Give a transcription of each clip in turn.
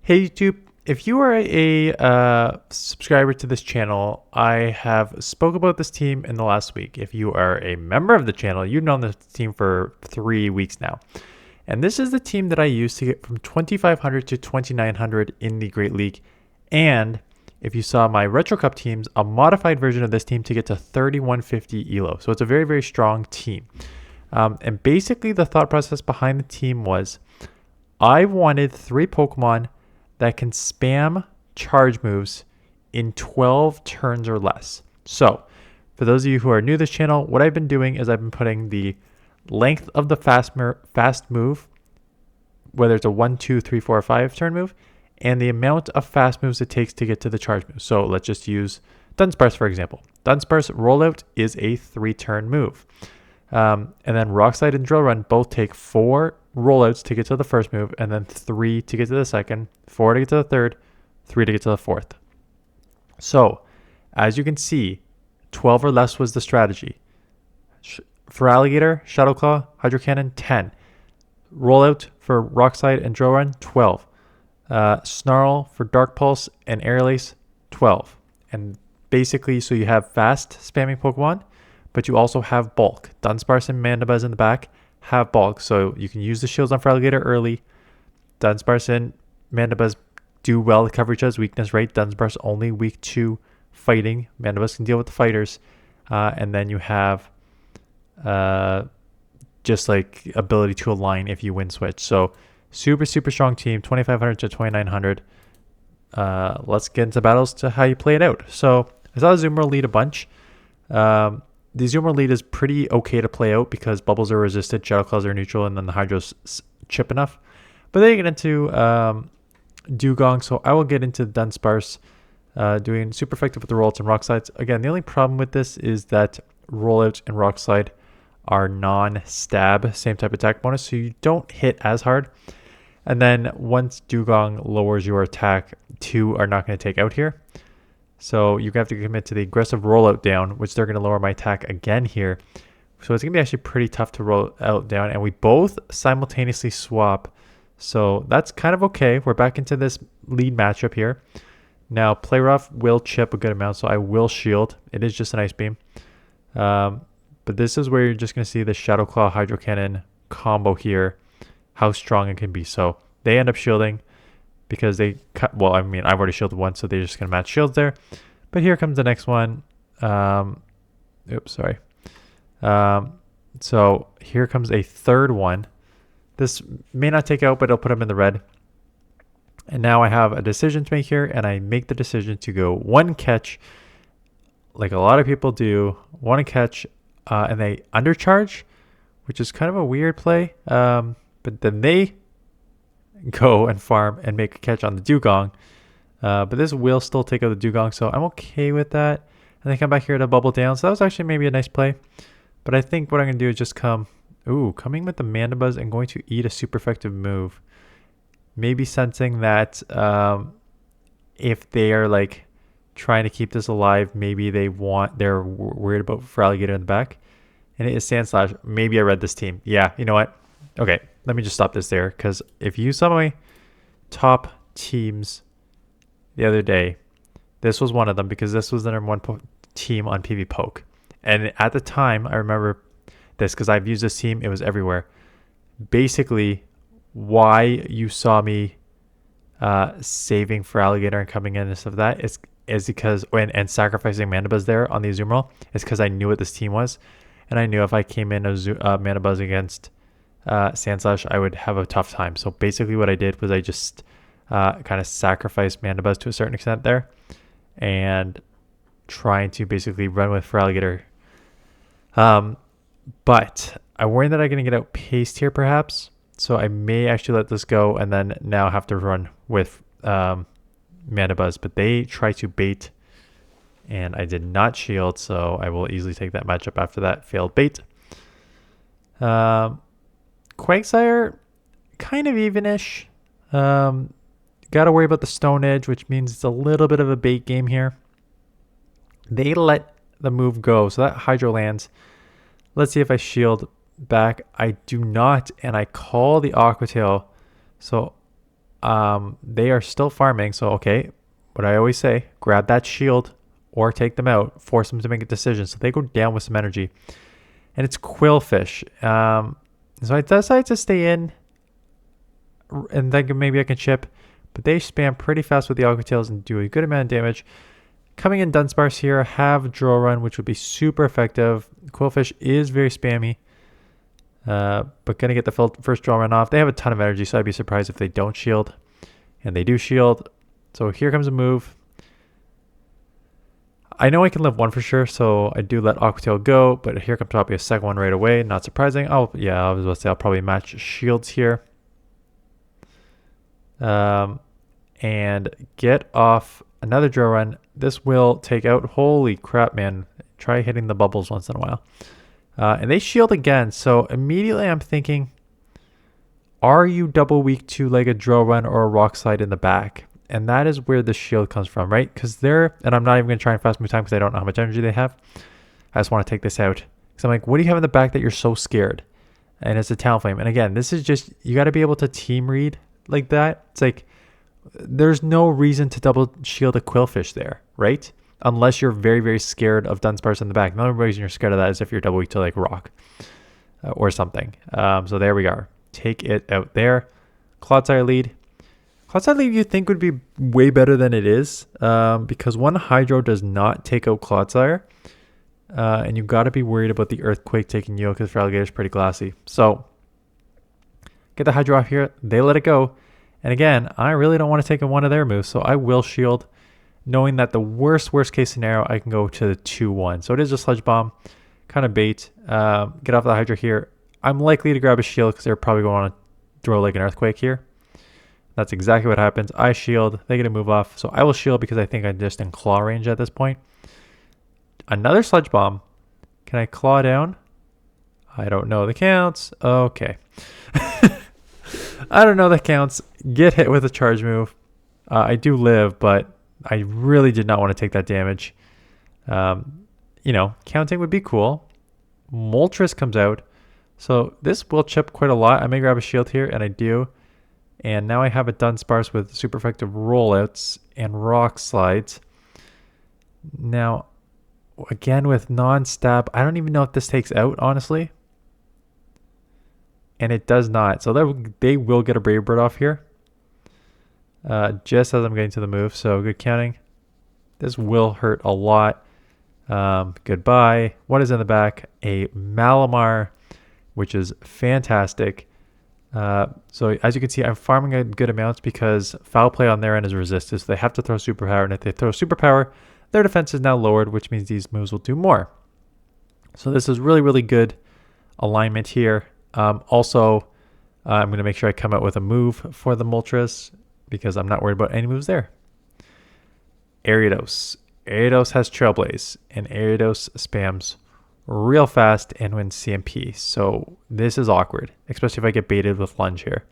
Hey YouTube, if you are a subscriber to this channel, I have spoke about this team in the last week. If you are a member of the channel, you've known this team for 3 weeks now. And this is the team that I use to get from 2,500 to 2,900 in the Great League. And if you saw my Retro Cup teams, a modified version of this team to get to 3,150 ELO. So it's a very, very strong team. And basically the thought process behind the team was I wanted 3 Pokemon that can spam charge moves in 12 turns or less. So for those of you who are new to this channel, what I've been doing is I've been putting the length of the fast move, whether it's a 1, 2, 3, 4, or 5 turn move, and the amount of fast moves it takes to get to the charge move. So let's just use Dunsparce for example. Dunsparce rollout is a 3-turn move. And then Rock Slide and Drill Run both take 4 rollouts to get to the first move, and then 3 to get to the second, 4 to get to the third, 3 to get to the fourth. So, as you can see, 12 or less was the strategy. Feraligatr, Shadow Claw, Hydro Cannon, 10. Rollout for Rock Slide and Drill Run, 12. Snarl for Dark Pulse and Aerial Ace, 12. And basically, so you have fast spamming Pokemon, but you also have bulk. Dunsparce and Mandibuzz in the back have bulk, so you can use the shields on Feraligatr early. Dunsparce and Mandibuzz do well to cover each other's weakness, right? Dunsparce only weak to fighting. Mandibuzz can deal with the fighters. And then you have just like ability to align if you win switch. So super, super strong team, 2,500 to 2,900. Let's get into battles to how you play it out. So I saw Zoomer lead a bunch. The Zoomer lead is pretty okay to play out because bubbles are resisted, Shadow Claws are neutral, and then the Hydro's chip enough. But then you get into Dugong, so I will get into Dunsparce, doing super effective with the rollouts and Rock Slides. Again, the only problem with this is that rollout and Rock Slide are non-stab, same type attack bonus, so you don't hit as hard. And then once Dugong lowers your attack, 2 are not going to take out here. So you have to commit to the aggressive rollout down, which they're going to lower my attack again here. So it's going to be actually pretty tough to roll out down. And we both simultaneously swap. So that's kind of okay. We're back into this lead matchup here. Now, Play Rough will chip a good amount, so I will shield. It is just an Ice Beam. But this is where you're just going to see the Shadow Claw Hydro Cannon combo here, how strong it can be. So they end up shielding, because they cut, well, I mean, I've already shielded one, so they're just going to match shields there. But here comes the next one. Oops, sorry. So here comes a third one. This may not take out, but it'll put them in the red. And now I have a decision to make here, and I make the decision to go 1 catch, like a lot of people do, 1 catch, and they undercharge, which is kind of a weird play. But then they go and farm and make a catch on the Dugong, but this will still take out the Dugong, so I'm okay with that. And they come back here to bubble down, so that was actually maybe a nice play. But I think what I'm gonna do is just coming with the Mandibuzz and going to eat a super effective move, maybe sensing that if they are like trying to keep this alive, maybe they're worried about Feraligatr in the back, and it is Sand Slash. Maybe I read this team. Yeah, you know what, okay, let me just stop this there, because if you saw my top teams the other day, this was one of them, because this was the #1 team on PV Poke. And at the time, I remember this because I've used this team. It was everywhere. Basically, why you saw me saving Feraligatr and coming in and stuff like that is because, and sacrificing Mandibuzz there on the Azumarill, is because I knew what this team was. And I knew if I came in Mandibuzz against Sand Slash, I would have a tough time. So basically what I did was I just kind of sacrificed Mandibuzz to a certain extent there, and trying to basically run with Feraligatr. But I worry that I'm going to get outpaced here perhaps, so I may actually let this go and then now have to run with Mandibuzz. But they try to bait, and I did not shield, so I will easily take that matchup after that failed bait. Quagsire, kind of evenish. Got to worry about the Stone Edge, which means it's a little bit of a bait game here. They let the move go, so that Hydro lands. Let's see if I shield back. I do not, and I call the Aqua Tail. So they are still farming. So, okay, what I always say, grab that shield or take them out, force them to make a decision. So they go down with some energy. And it's Quillfish. So I decide to stay in and then maybe I can chip. But they spam pretty fast with the Aqua Tails and do a good amount of damage. Coming in Dunsparce here, have Drill Run, which would be super effective. Quillfish is very spammy. But going to get the first Drill Run off. They have a ton of energy, so I'd be surprised if they don't shield. And they do shield. So here comes a move. I know I can live one for sure, so I do let Aqua Tail go. But here comes probably a second one right away. Not surprising. Oh, yeah, I was about to say I'll probably match shields here. And get off another Drill Run. This will take out. Holy crap, man. Try hitting the bubbles once in a while. And they shield again. So immediately I'm thinking, are you double weak to like a Drill Run or a Rock Slide in the back? And that is where the shield comes from, right? Because they're, and I'm not even going to try and fast move time because I don't know how much energy they have. I just want to take this out. Because I'm like, what do you have in the back that you're so scared? And it's a Talonflame. And again, this is just, you got to be able to team read like that. It's like, there's no reason to double shield a Quillfish there, right? Unless you're very, very scared of Dunsparce in the back. The only reason you're scared of that is if you're double weak to like Rock or something. So there we are. Take it out there. Clodsire lead. Clodsire lead you'd think would be way better than it is because one Hydro does not take out Clodsire. And you've got to be worried about the Earthquake taking you because feraligatr is pretty glassy. So get the Hydro off here. They let it go. And again, I really don't want to take one of their moves, so I will shield, knowing that the worst case scenario, I can go to the 2-1. So it is a Sludge Bomb, kind of bait. Get off the Hydra here. I'm likely to grab a shield because they're probably going to throw like an Earthquake here. That's exactly what happens. I shield. They get to move off. So I will shield because I think I'm just in claw range at this point. Another Sludge Bomb. Can I claw down? I don't know the counts. Okay. I don't know the counts. Get hit with a charge move. I do live, but I really did not want to take that damage. You know, counting would be cool. Moltres comes out. So this will chip quite a lot. I may grab a shield here, and I do. And now I have a Dunsparce with super effective rollouts and Rock Slides. Now, again with non-stab, I don't even know if this takes out, honestly. And it does not. So they will get a Brave Bird off here. Just as I'm getting to the move. So good counting. This will hurt a lot. Goodbye. What is in the back? A Malamar, which is fantastic. So as you can see, I'm farming a good amount because foul play on their end is resisted. So they have to throw superpower. And if they throw superpower, their defense is now lowered, which means these moves will do more. So this is really, really good alignment here. Also, I'm going to make sure I come out with a move for the Moltres because I'm not worried about any moves there. Ariados. Ariados has Trailblaze, and Ariados spams real fast and wins CMP. So this is awkward, especially if I get baited with Lunge here.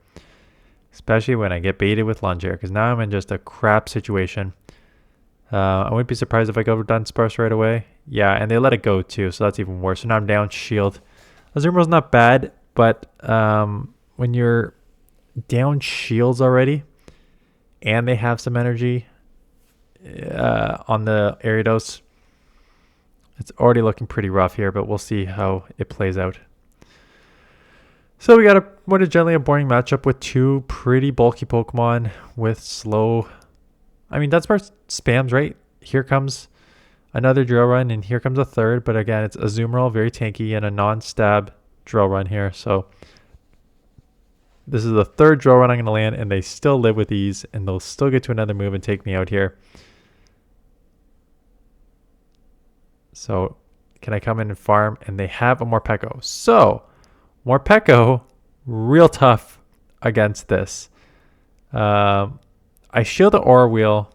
Especially when I get baited with Lunge here, because now I'm in just a crap situation. I wouldn't be surprised if I go for Dunsparce right away. Yeah, and they let it go too, so that's even worse. So now I'm down shield. Azuro's not bad, but when you're down shields already and they have some energy on the Ariados, it's already looking pretty rough here, but we'll see how it plays out. So we got what is generally a boring matchup with two pretty bulky Pokemon with slow. I mean, Dunsparce spams, right? Here comes another Drill Run, and here comes a third. But again, it's Azumarill, very tanky, and a non-stab Drill Run here. So this is the third Drill Run I'm going to land, and they still live with ease, and they'll still get to another move and take me out here. So can I come in and farm? And they have a Morpeko. So Morpeko, real tough against this. I shield the Aura Wheel,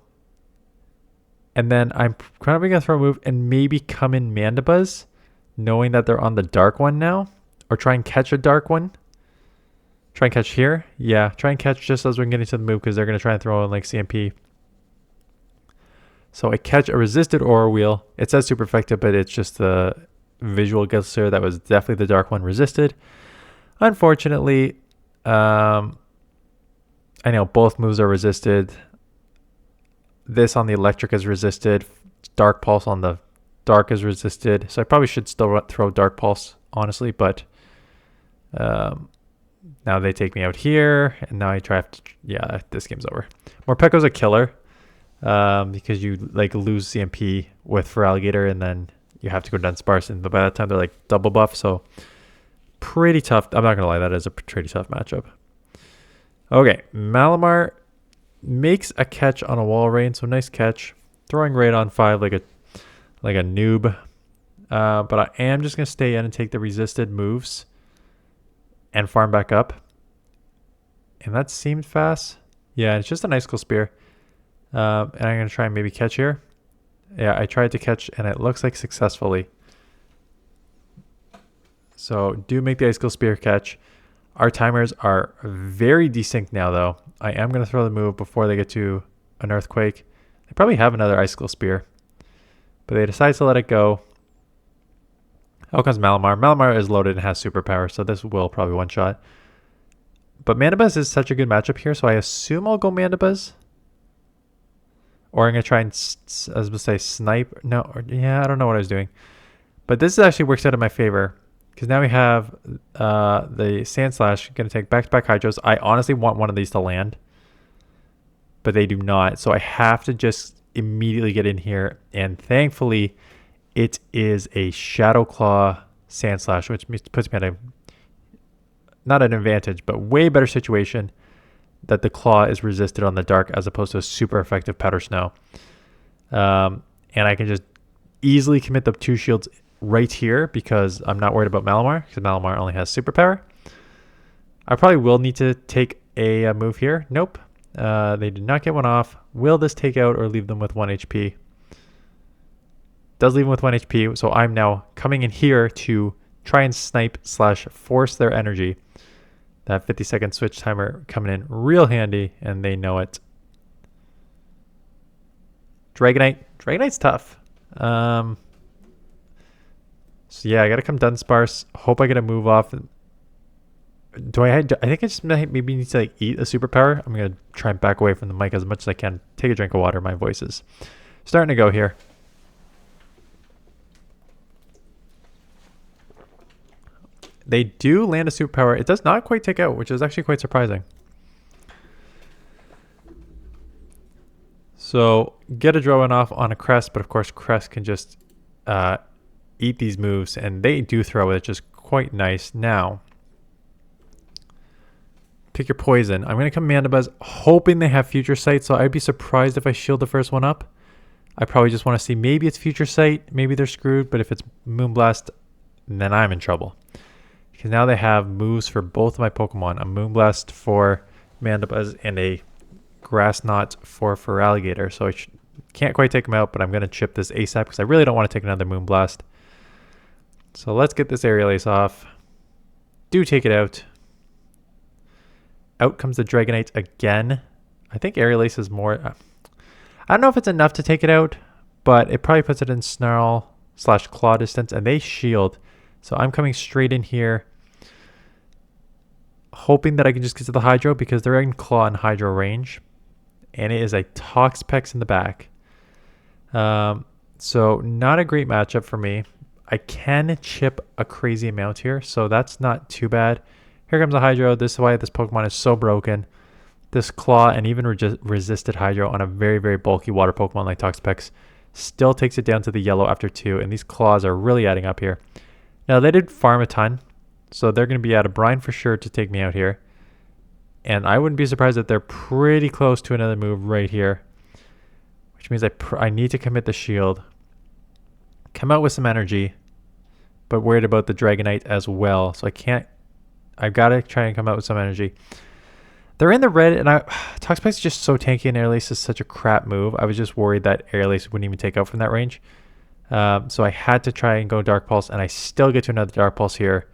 and then I'm probably going to throw a move and maybe come in Mandibuzz, knowing that they're on the dark one now, or try and catch a dark one. Try and catch here. Yeah, try and catch just as we're getting to the move because they're going to try and throw in like CMP. So I catch a resisted Aura Wheel. It says super effective, but it's just the visual guesser that was definitely the dark one resisted. Unfortunately, I I know both moves are resisted. This on the electric is resisted. Dark Pulse on the dark is resisted. So I probably should still throw Dark Pulse, honestly, but now they take me out here, and now I try to, yeah, this game's over. Morpeko's a killer because you like lose CMP with feraligatr, and then you have to go dunsparce, and by that time they're like double buff, so pretty tough. I'm not gonna lie, that is a pretty tough matchup. Okay, Malamar makes a catch on a wall rain, so nice catch. Throwing right on 5 like a noob. But I am just gonna stay in and take the resisted moves and farm back up. And that seemed fast. Yeah, it's just an icicle spear. And I'm gonna try and maybe catch here. Yeah, I tried to catch and it looks like successfully. So do make the icicle spear catch. Our timers are very desynced now though. I am gonna throw the move before they get to an earthquake. They probably have another icicle spear, but they decide to let it go. Out comes Malamar. Malamar is loaded and has superpower, so this will probably one shot. But Mandibuzz is such a good matchup here, so I assume I'll go Mandibuzz. Or I'm going to try and, I was going to say, snipe. No, yeah, I don't know what I was doing. But this actually works out in my favor, because now we have the Sand Slash going to take back-to-back Hydros. I honestly want one of these to land, but they do not. So I have to just immediately get in here, and thankfully it is a Shadow Claw Sand Slash, which puts me at a, not an advantage, but way better situation that the Claw is resisted on the dark as opposed to a super effective Powder Snow. And I can just easily commit the 2 shields right here because I'm not worried about Malamar, because Malamar only has superpower. I probably will need to take a move here. Nope. They did not get one off. Will this take out or leave them with 1 HP? Does leave them with 1 HP, so I'm now coming in here to try and snipe / force their energy. That 50-second switch timer coming in real handy, and they know it. Dragonite. Dragonite's tough. So yeah, I gotta come dunsparce. Hope I get a move off. I think I just maybe need to like eat a superpower. I'm gonna try and back away from the mic as much as I can. Take a drink of water. My voice is starting to go here. They do land a superpower. It does not quite take out, which is actually quite surprising. So get a Drowan off on a Crest, but of course Crest can just eat these moves, and they do throw it, which is quite nice. Now, pick your poison. I'm going to come Mandibuzz, hoping they have Future Sight, so I'd be surprised if I shield the first one up. I probably just want to see, maybe it's Future Sight, maybe they're screwed, but if it's Moonblast, then I'm in trouble. Because now they have moves for both of my Pokemon. A Moonblast for Mandibuzz and a Grass Knot for feraligatr. So I can't quite take them out, but I'm going to chip this ASAP because I really don't want to take another Moonblast. So let's get this Aerial Ace off. Do take it out. Out comes the Dragonite again. I think Aerial Ace is more... I don't know if it's enough to take it out, but it probably puts it in Snarl / Claw distance, and they shield. So I'm coming straight in here, hoping that I can just get to the Hydro because they're in Claw and Hydro range. And it is a Toxapex in the back. So not a great matchup for me. I can chip a crazy amount here, so that's not too bad. Here comes a Hydro. This is why this Pokemon is so broken. This Claw and even resisted Hydro on a very, very bulky water Pokemon like Toxapex still takes it down to the yellow after 2. And these Claws are really adding up here. Now, they did farm a ton, so they're going to be out of brine for sure to take me out here. And I wouldn't be surprised that they're pretty close to another move right here, which means I need to commit the shield, come out with some energy, but worried about the Dragonite as well. So I've got to try and come out with some energy. They're in the red, and Toxapex is just so tanky, and Aerial Ace is such a crap move. I was just worried that Aerial Ace wouldn't even take out from that range. So I had to try and go Dark Pulse, and I still get to another Dark Pulse here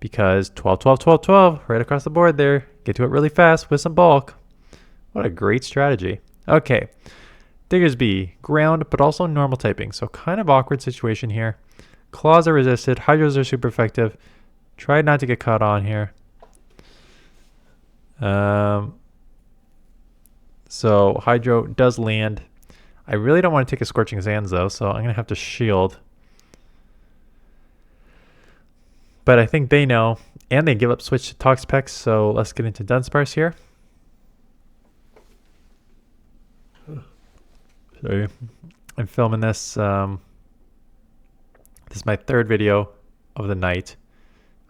because 12, 12, 12, 12 right across the board there. Get to it really fast with some bulk. What a great strategy. Okay, Diggersby, ground, but also normal typing. So kind of awkward situation here. Claws are resisted. Hydros are super effective. Try not to get caught on here. So Hydro does land. I really don't want to take a Scorching Sands though, so I'm going to have to shield. But I think they know, and they give up switch to Toxapex, so let's get into dunsparce here. Sorry, I'm filming this. This is my third video of the night.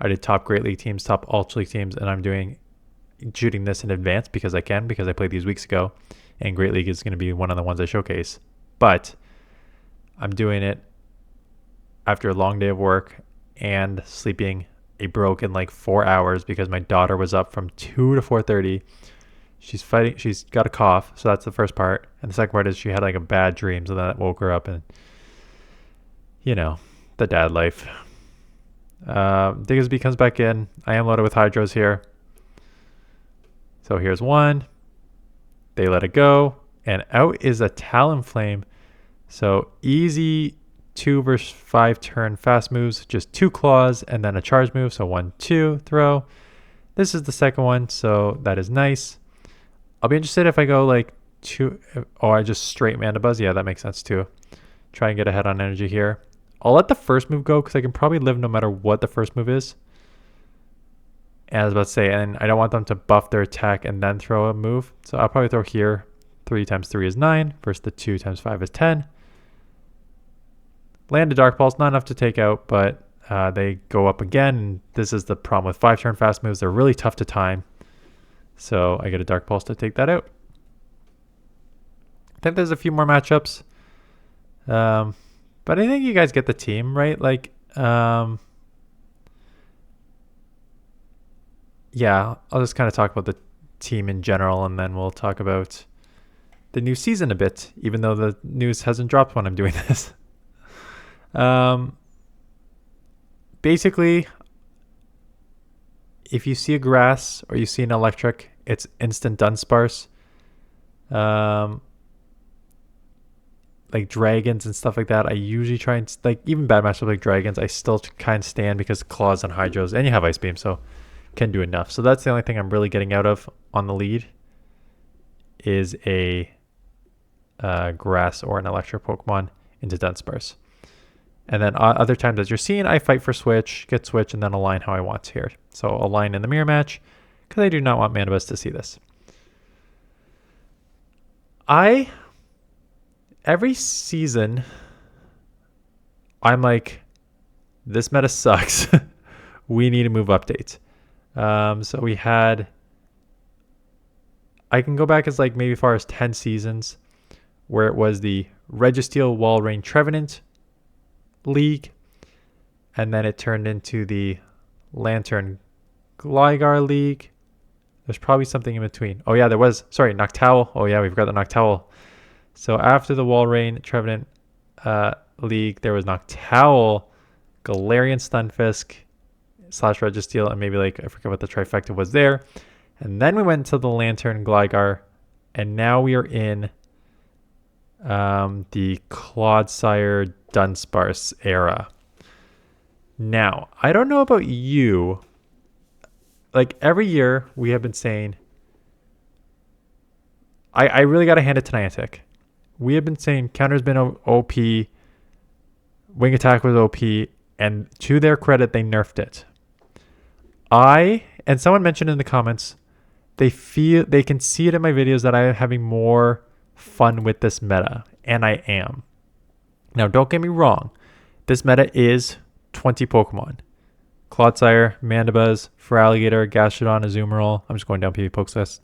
I did top Great League teams, top Ultra League teams, and I'm shooting this in advance because I played these weeks ago, and Great League is going to be one of the ones I showcase. But I'm doing it after a long day of work and sleeping a broken like 4 hours because my daughter was up from 2 to 4:30. She's fighting. She's got a cough, so that's the first part. And the second part is she had like a bad dream, so that woke her up, and you know, the dad life. Diggersby comes back in. I am loaded with hydros here. So here's one. They let it go, and out is a Talonflame. So easy 2 versus 5 turn fast moves, just 2 claws and then a charge move. So 1, 2, throw. This is the second one, so that is nice. I'll be interested if I go like 2. Oh, I just straight mandibuzz. Yeah, that makes sense too. Try and get ahead on energy here. I'll let the first move go because I can probably live no matter what the first move is. And I was about to say, and I don't want them to buff their attack and then throw a move. So I'll probably throw here. 3 times 3 is 9 versus the 2 times 5 is 10. Land a Dark Pulse, not enough to take out, but they go up again. And this is the problem with 5 turn fast moves. They're really tough to time. So I get a Dark Pulse to take that out. I think there's a few more matchups. But I think you guys get the team, right? Like, yeah, I'll just kind of talk about the team in general, and then we'll talk about the new season a bit, even though the news hasn't dropped when I'm doing this. Basically, if you see a grass or you see an electric, it's instant dunsparce. Like dragons and stuff like that, I usually try and, like, even bad matchups like dragons, I still kind of stand because claws and hydros, and you have ice beam, so can do enough. So that's the only thing I'm really getting out of on the lead is a grass or an electric Pokemon into dunsparce. And then other times, as you're seeing, I fight for switch, get switch, and then align how I want here. So align in the mirror match because I do not want Mandibuzz to see this. Every season, I'm like, this meta sucks. We need a move update. So we had, I can go back as like maybe far as 10 seasons where it was the Registeel Walrein Trevenant League. And then it turned into the Lantern Gligar League. There's probably something in between. Oh yeah, there was, sorry, Noctowl. Oh yeah, we've got the Noctowl. So after the Walrein Trevenant League, there was Noctowl, Galarian Stunfisk / Registeel, and maybe like, I forget what the trifecta was there. And then we went to the Lantern Gligar, and now we are in the Clodsire Dunsparce era. Now, I don't know about you. Like every year we have been saying, I really got to hand it to Niantic. We have been saying counter's been OP, wing attack was OP, and to their credit, they nerfed it. And someone mentioned in the comments, they can see it in my videos that I am having more fun with this meta, and I am. Now, don't get me wrong. This meta is 20 Pokemon. Clodsire, Mandibuzz, Feraligatr, Gastrodon, Azumarill. I'm just going down PV Pokefest.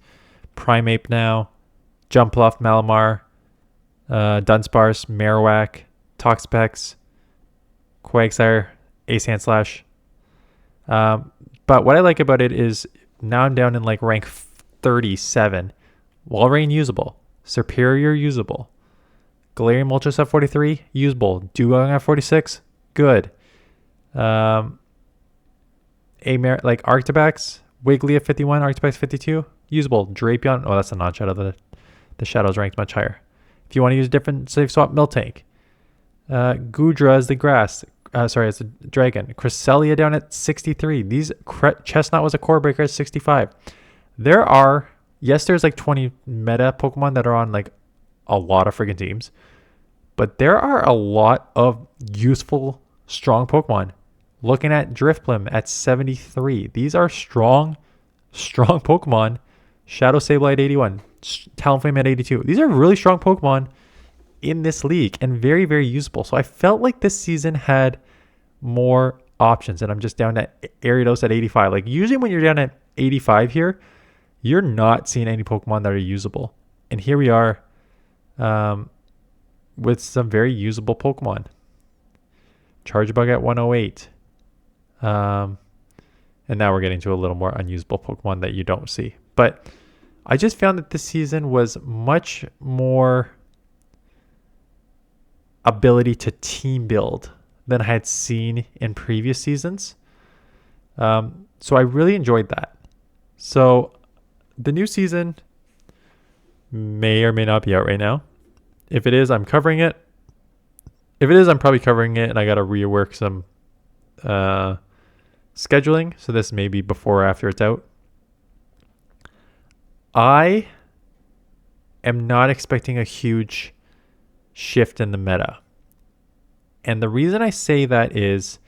Primeape now. Jumpluff, Malamar, Dunsparce, Marowak, Toxapex, Quagsire, Sandslash. But what I like about it is now I'm down in like rank 37. Walrein usable. Superior usable. Galarian Moltres at 43 usable. Dugong at 46 good. Like Arctibax, Wiggly at 51, Arctibax 52 usable. Drapion, oh that's a non-shadow. The shadow's ranked much higher. If you want to use a different save swap, Miltank. Goodra is the grass. It's a dragon. Cresselia down at 63. Chestnut was a core breaker at 65. There are Yes, there's like 20 meta Pokemon that are on like a lot of freaking teams, but there are a lot of useful, strong Pokemon. Looking at Drifblim at 73. These are strong Pokemon. Shadow Sableye at 81. Talonflame at 82. These are really strong Pokemon in this league and very, very usable. So I felt like this season had more options, and I'm just down at Ariados at 85. Like usually when you're down at 85 here, you're not seeing any Pokemon that are usable. And here we are with some very usable Pokemon. Chargebug at 108. And now we're getting to a little more unusable Pokemon that you don't see. But I just found that this season was much more ability to team build than I had seen in previous seasons. So I really enjoyed that. So the new season may or may not be out right now. If it is, I'm covering it. If it is, I'm probably covering it, and I got to rework some scheduling. So this may be before or after it's out. I am not expecting a huge shift in the meta. And the reason I say that is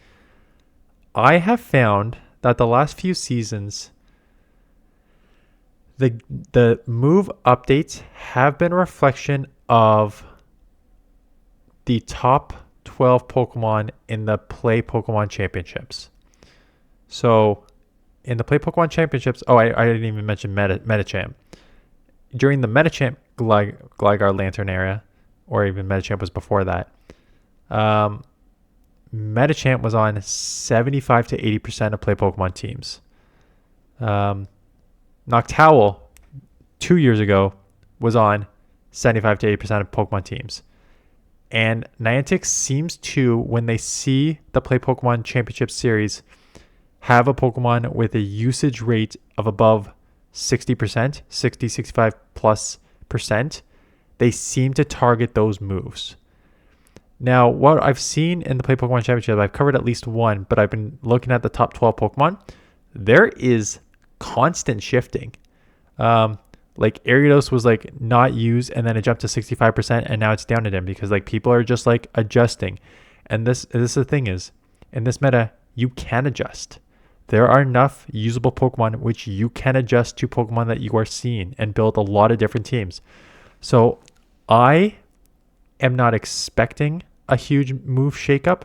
I have found that the last few seasons, the move updates have been a reflection of the top 12 Pokemon in the Play Pokemon Championships. So in the Play Pokemon Championships, I didn't even mention Metachamp. During the Metachamp Gligar Lantern era, or even Metachamp was before that, Metachamp was on 75 to 80% of Play Pokemon teams. Noctowl 2 years ago was on 75 to 80% of Pokemon teams. And Niantic seems to, when they see the Play Pokemon Championship Series have a Pokemon with a usage rate of above 60%, 60, 65 plus percent, they seem to target those moves. Now, what I've seen in the Play Pokemon Championship, I've covered at least one, but I've been looking at the top 12 Pokemon. There is constant shifting. Like Ariados was like not used, and then it jumped to 65%, and now it's down again because like people are just like adjusting. And this the thing is, in this meta, you can adjust. There are enough usable Pokemon which you can adjust to Pokemon that you are seeing and build a lot of different teams. So I am not expecting a huge move shakeup,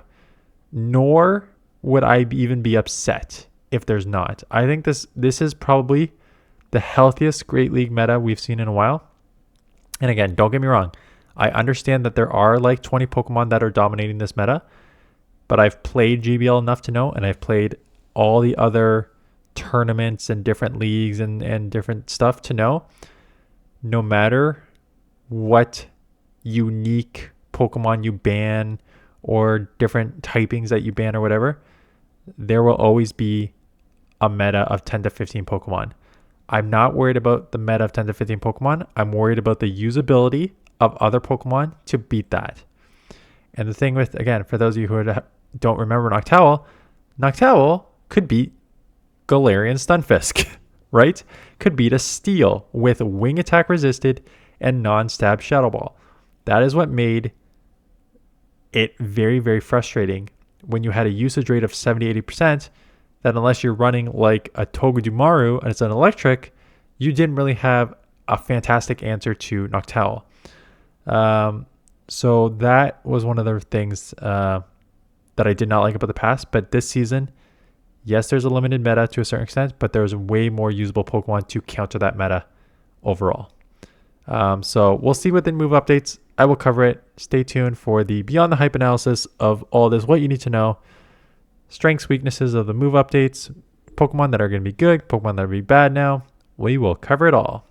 nor would I even be upset if there's not. I think this is probably the healthiest Great League meta we've seen in a while. And again, don't get me wrong. I understand that there are like 20 Pokemon that are dominating this meta, but I've played GBL enough to know, and I've played all the other tournaments and different leagues and different stuff to know, no matter what unique Pokemon you ban or different typings that you ban or whatever, there will always be a meta of 10 to 15 Pokemon. I'm not worried about the meta of 10 to 15 Pokemon. I'm worried about the usability of other Pokemon to beat that. And the thing with, again, for those of you who don't remember Noctowl could beat Galarian Stunfisk, right? Could beat a Steel with Wing Attack resisted and non-stab Shadow Ball. That is what made it very, very frustrating when you had a usage rate of 70-80%, that unless you're running like a Togedemaru and it's an electric, you didn't really have a fantastic answer to Noctowl. So that was one of the things that I did not like about the past. But this season, yes, there's a limited meta to a certain extent, but there's way more usable Pokemon to counter that meta overall. So we'll see with the move updates. I will cover it. Stay tuned for the Beyond the Hype analysis of all this, what you need to know, strengths, weaknesses of the move updates, Pokemon that are going to be good, Pokemon that are going to be bad now. We will cover it all.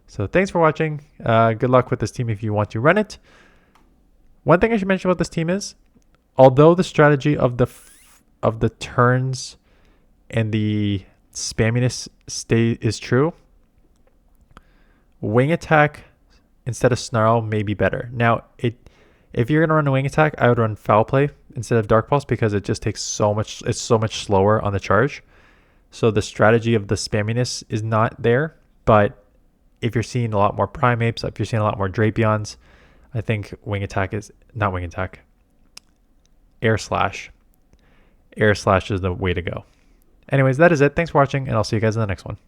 So thanks for watching. Good luck with this team if you want to run it. One thing I should mention about this team is, although the strategy of the turns and the spamminess is true, Wing Attack instead of Snarl may be better. Now, if you're gonna run a Wing Attack, I would run Foul Play instead of Dark Pulse because it just takes so much. It's so much slower on the charge. So the strategy of the spamminess is not there. But if you're seeing a lot more Primeapes, if you're seeing a lot more Drapions, I think Wing Attack is not Wing Attack. Air Slash. Air Slash is the way to go. Anyways, that is it. Thanks for watching, and I'll see you guys in the next one.